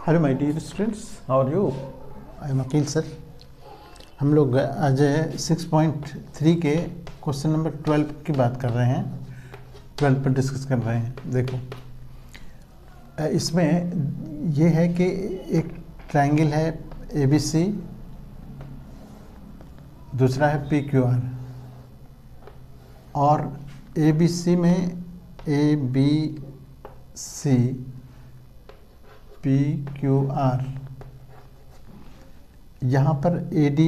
Hello my dear students, how are you? I am Akeel sir. हम लोग आज 6.3 के क्वेश्चन नंबर 12 की बात कर रहे हैं। 12 पर डिस्कस कर रहे हैं। देखो इसमें ये है कि एक ट्रायंगल है ABC, दूसरा है PQR, और ABC में ABC PQR, यहाँ पर AD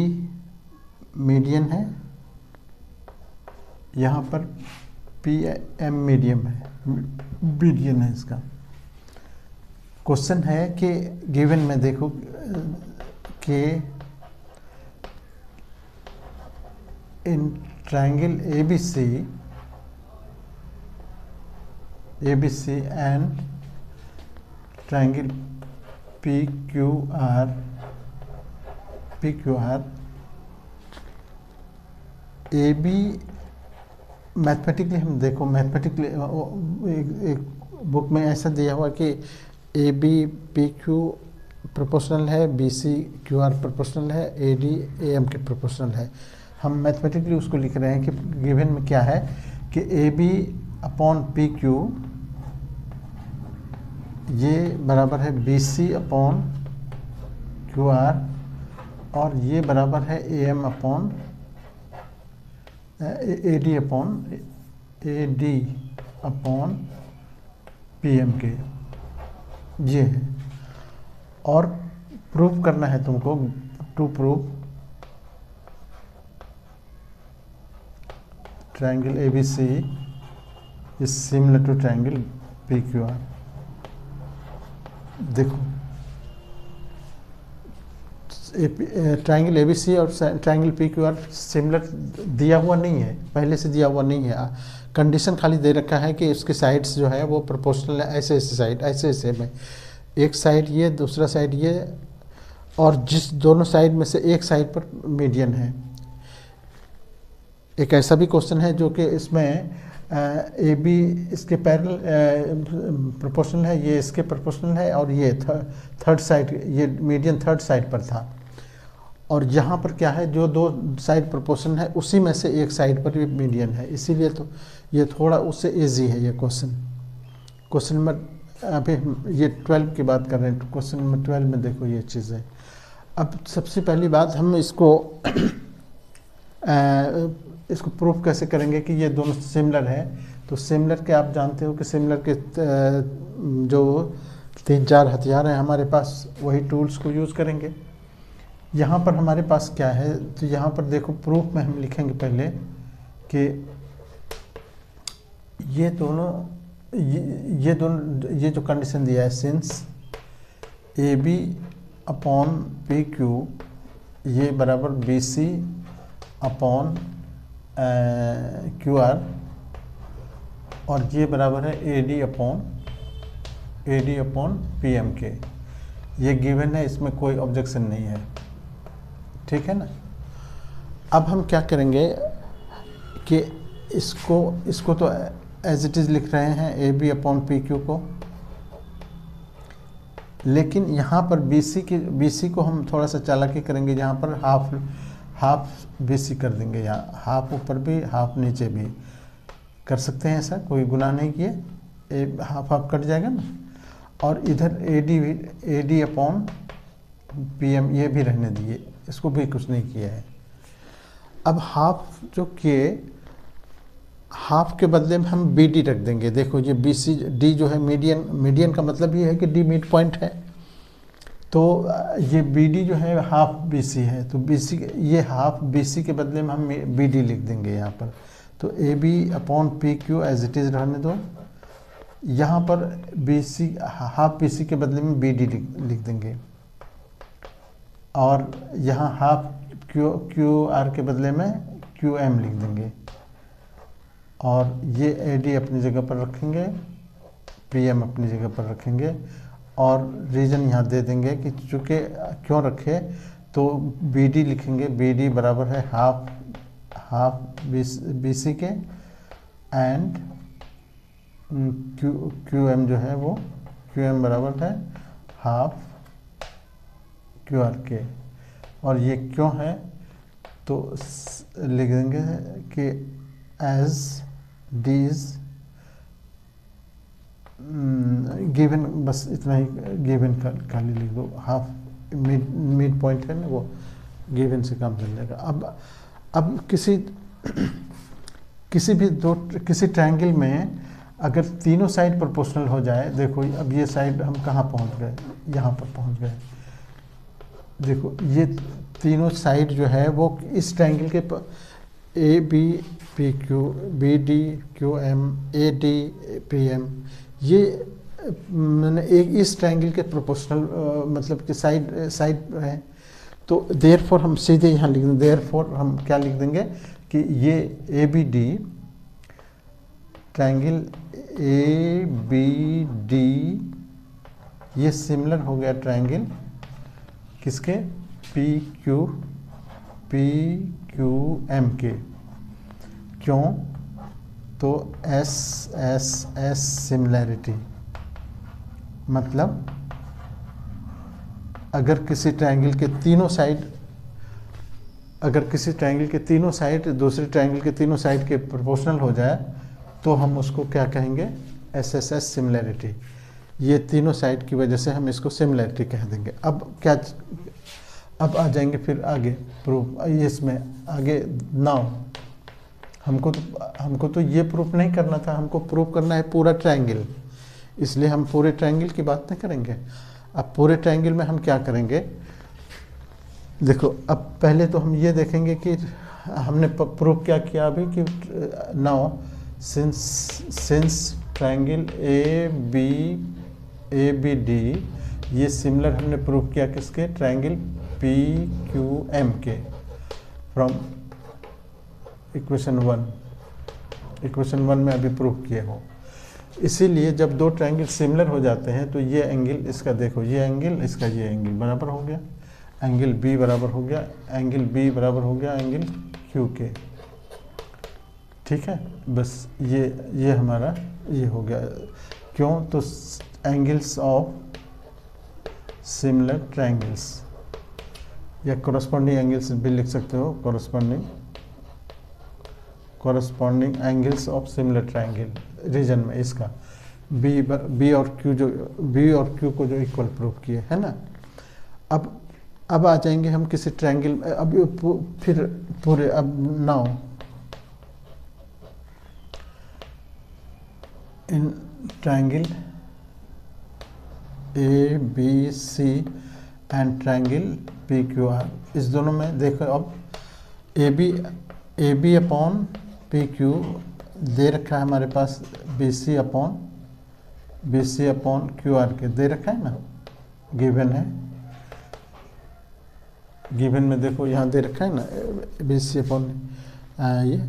मीडियन है, यहाँ पर PM मीडियम है, मीडियन है इसका। क्वेश्चन है कि गिवन में देखो कि in triangle ABC and triangle PQR AB mathematically हम देखो, मैथमेटिकली एक बुक में ऐसा दिया हुआ कि AB PQ प्रोपोर्शनल है, BC QR प्रोपोर्शनल है, AD AM के प्रोपोर्शनल है। हम मैथमेटिकली उसको लिख रहे हैं कि गिवन में क्या है कि AB अपॉन PQ ये बराबर है BC अपॉन QR, और ये बराबर है AM upon AD upon PM के। ये है, और प्रूव करना है तुमको। To prove triangle ABC is similar to triangle PQR। देखो ट्रायंगल ABC और ट्रायंगल PQR सिमिलर दिया हुआ नहीं है, पहले से दिया हुआ नहीं है। कंडीशन खाली दे रखा है कि उसके साइड्स जो है वो प्रोपोर्शनल है, ऐसे ऐसे साइड, ऐसे ऐसे में, एक साइड ये, दूसरा साइड ये, और जिस दोनों साइड में से एक साइड पर मीडियन है। एक ऐसा भी क्वेश्चन है जो कि इसमें AB इसके पैरेलल प्रोपोर्शनल है, ये इसके प्रोपोर्शनल है, और ये थर्ड साइड, ये मीडियन थर्ड साइड पर था। और यहाँ पर क्या है, जो दो साइड प्रोपोर्शनल है उसी में से एक साइड पर भी मीडियन है, इसीलिए तो ये थोड़ा उससे इजी है ये क्वेश्चन। क्वेश्चन नंबर अभी ये 12 की बात कर रहे हैं, तो क्वेश्चन नंबर 12 में देखो ये चीज़ है। अब सबसे पहली बात हम इसको प्रूफ कैसे करेंगे कि ये दोनों सिमिलर है। तो सिमिलर के आप जानते हो कि सिमिलर के जो 3-4 हथियार हैं हमारे पास, वही टूल्स को यूज़ करेंगे। यहाँ पर हमारे पास क्या है, तो यहाँ पर देखो प्रूफ में हम लिखेंगे पहले कि ये जो कंडीशन दिया है, सिंस AB अपॉन PQ ये बराबर BC अपॉन QR, और ये बराबर है AD अपॉन PM के। ये गिवन है, इसमें कोई ऑब्जेक्शन नहीं है, ठीक है ना। अब हम क्या करेंगे कि इसको तो एज इट इज़ लिख रहे हैं AB अपॉन PQ को, लेकिन यहाँ पर BC को हम थोड़ा सा चालाकी करेंगे। यहाँ पर हाफ BC कर देंगे, यहाँ हाफ ऊपर भी हाफ नीचे भी कर सकते हैं, ऐसा कोई गुनाह नहीं किए। हाफ कट जाएगा ना, और इधर AD अपॉन PM ये भी रहने दिए, इसको भी कुछ नहीं किया है। अब हाफ जो किए, हाफ के बदले में हम BD रख देंगे। देखो ये D जो है मीडियन का मतलब ये है कि D मिड पॉइंट है, तो ये BD जो है हाफ BC है, तो BC ये हाफ BC के बदले में हम BD लिख देंगे यहाँ पर। तो AB upon PQ as it is रहने दो। यहाँ पर BC हाफ BC के बदले में BD लिख देंगे, और यहाँ हाफ QR के बदले में QM लिख देंगे, और ये AD अपनी जगह पर रखेंगे, PM अपनी जगह पर रखेंगे, और रीजन यहाँ दे देंगे कि चूँकि क्यों रखे, तो BD लिखेंगे। BD बराबर है हाफ BC के, एंड QM जो है वो QM बराबर है हाफ QR के, और ये क्यों है तो लिख देंगे कि एज डी इज गिवन, बस इतना ही गिवन खाली लिख दो, हाफ मिड पॉइंट है ना वो, गिवन से काम चल जाएगा। अब किसी ट्रायंगल में अगर तीनों साइड प्रोपोर्शनल हो जाए, देखो अब ये साइड हम कहाँ पहुँच गए, यहाँ पर पहुँच गए। देखो ये तीनों साइड जो है वो इस ट्रायंगल के A B P Q, B D Q M, A D P M, ये मैंने एक इस ट्रायंगल के प्रोपोर्शनल मतलब कि साइड है। तो देयरफॉर हम सीधे यहाँ लिख देंगे, देयरफॉर हम क्या लिख देंगे कि ये A B D triangle A B D ये सिमिलर हो गया ट्रायंगल किसके, पी क्यू एम के। क्यों तो एस सिमिलैरिटी, मतलब अगर किसी ट्रायंगल के तीनों साइड दूसरे ट्रायंगल के तीनों साइड के प्रोपोर्शनल हो जाए तो हम उसको क्या कहेंगे, एस सिमिलैरिटी। ये तीनों साइड की वजह से हम इसको सिमिलैरिटी कह देंगे। अब आ जाएंगे फिर आगे प्रूफ, इसमें आगे नाउ हमको तो ये प्रूफ नहीं करना था, हमको प्रूफ करना है पूरा ट्रायंगल, इसलिए हम पूरे ट्रायंगल की बात नहीं करेंगे। अब पूरे ट्रायंगल में हम क्या करेंगे, देखो अब पहले तो हम ये देखेंगे कि हमने प्रूफ क्या किया अभी कि now since triangle A B D ये सिमिलर हमने प्रूफ किया किसके, ट्रायंगल पी क्यू एम के, फ्रॉम इक्वेशन 1 में अभी प्रूफ किए हो। इसीलिए जब दो ट्रायंगल सिमिलर हो जाते हैं तो ये एंगल इसका, देखो ये एंगल इसका, ये एंगल बराबर हो गया, एंगल बी बराबर हो गया, एंगल बी बराबर हो गया एंगल क्यू के। ठीक है, बस ये हमारा ये हो गया। क्यों तो एंगल्स ऑफ सिमिलर ट्रायंगल्स, या कोरस्पॉन्डिंग एंगल्स भी लिख सकते हो, corresponding angles of similar triangle reason में इसका बी और क्यू को जो इक्वल प्रूफ किए है ना। अब आ जाएंगे हम किसी ट्रायंगल, अब फिर पूरे, अब now in triangle A B C and triangle P Q R, इस दोनों में देखो अब A B upon P Q दे रखा है हमारे पास, B C upon Q R के दे रखा है ना, गिवन है, गिवन में देखो यहाँ दे रखा है ना बी सी अपॉन ये,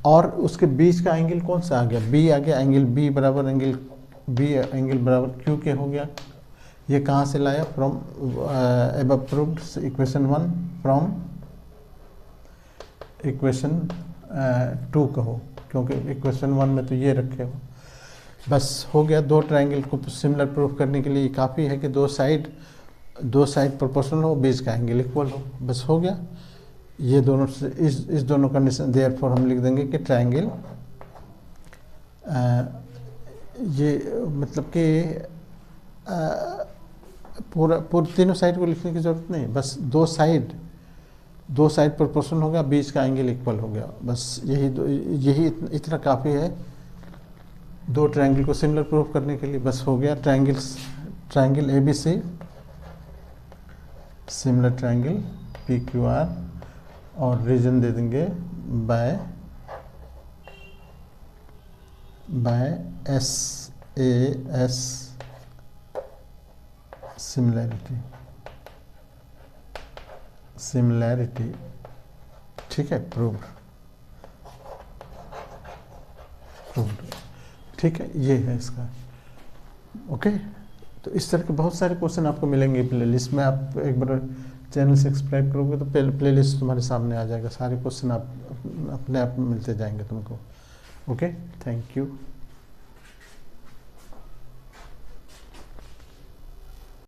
और उसके बीच का एंगल कौन सा आ गया, बी आ गया, एंगल बी बराबर क्यू के हो गया। ये कहाँ से लाया, from above proved equation 1 from equation 2 कहो, क्योंकि इक्वेशन 1 में तो ये रखे हो। बस हो गया, दो ट्रायंगल को सिमिलर प्रूफ करने के लिए काफ़ी है कि दो साइड प्रोपोर्शनल हो, बीच का एंगल इक्वल हो, बस हो गया। ये दोनों से इस दोनों कंडीशन, देयरफॉर हम लिख देंगे कि ट्रायंगल ये मतलब कि पूरा तीनों साइड को लिखने की ज़रूरत नहीं, बस दो साइड प्रोपोर्शनल हो गया, बीच का एंगल इक्वल हो गया, बस यही इतना काफ़ी है दो ट्रायंगल को सिमिलर प्रूफ करने के लिए। बस हो गया, triangle A B C similar triangle P Q R, और रीजन दे देंगे बाय एस सिमिलैरिटी। ठीक है, प्रूव्ड। ठीक है, ये है इसका। ओके, तो इस तरह के बहुत सारे क्वेश्चन आपको मिलेंगे प्लेलिस्ट में। आप एक बार चैनल से सब्सक्राइब करोगे तो प्लेलिस्ट तुम्हारे सामने आ जाएगा, सारे क्वेश्चन आप अपने आप मिलते जाएंगे तुमको। Okay, thank you.